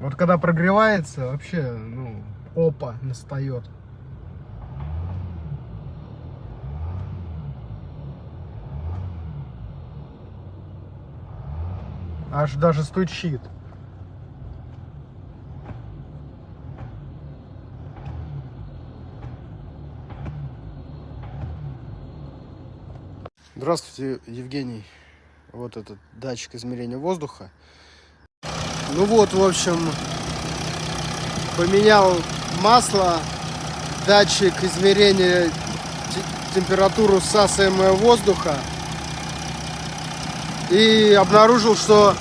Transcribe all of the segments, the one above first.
Вот когда прогревается, вообще, ну, опа, настает. Аж даже стучит. Здравствуйте, Евгений. Вот этот датчик измерения воздуха. Ну вот, в общем, поменял масло, датчик измерения температуры всасываемого воздуха. И обнаружил, что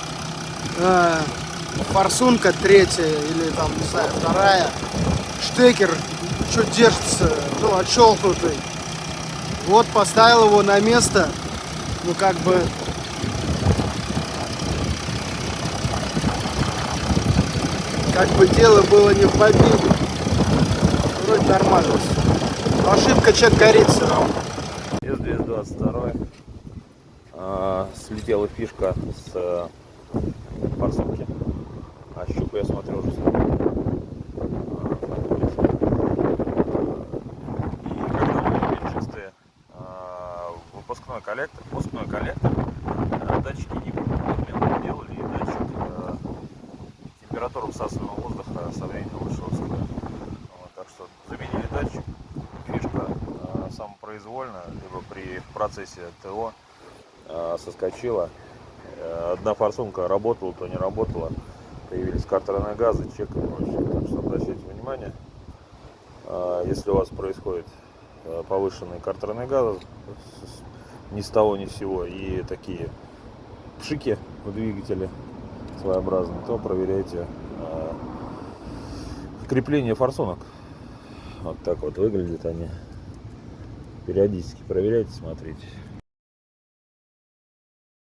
форсунка третья или там, не знаю, вторая, штекер чуть держится, ну, отщелкнутый. Вот поставил его на место, ну, как бы дело было не в победе. Вроде нормально. Ошибка что-то горит все равно. С-222 слетела фишка с форсунки. А щуку, я смотрю, уже слетела. И когда были чистые выпускной коллектор, датчики не делали, и датчик температуру всасываемого воздуха со временем высшего строя. Вот, так что заменили датчик. Фишка самопроизвольно, либо при процессе ТО соскочила. Одна форсунка работала, то не работала. Появились картерные газы, чек и прочее. Так что обращайте внимание, если у вас происходит повышенный картерный газ ни с того ни с сего и такие пшики в двигателе своеобразные, то проверяйте крепление форсунок. Вот так вот выглядят они. Периодически проверяйте, смотрите.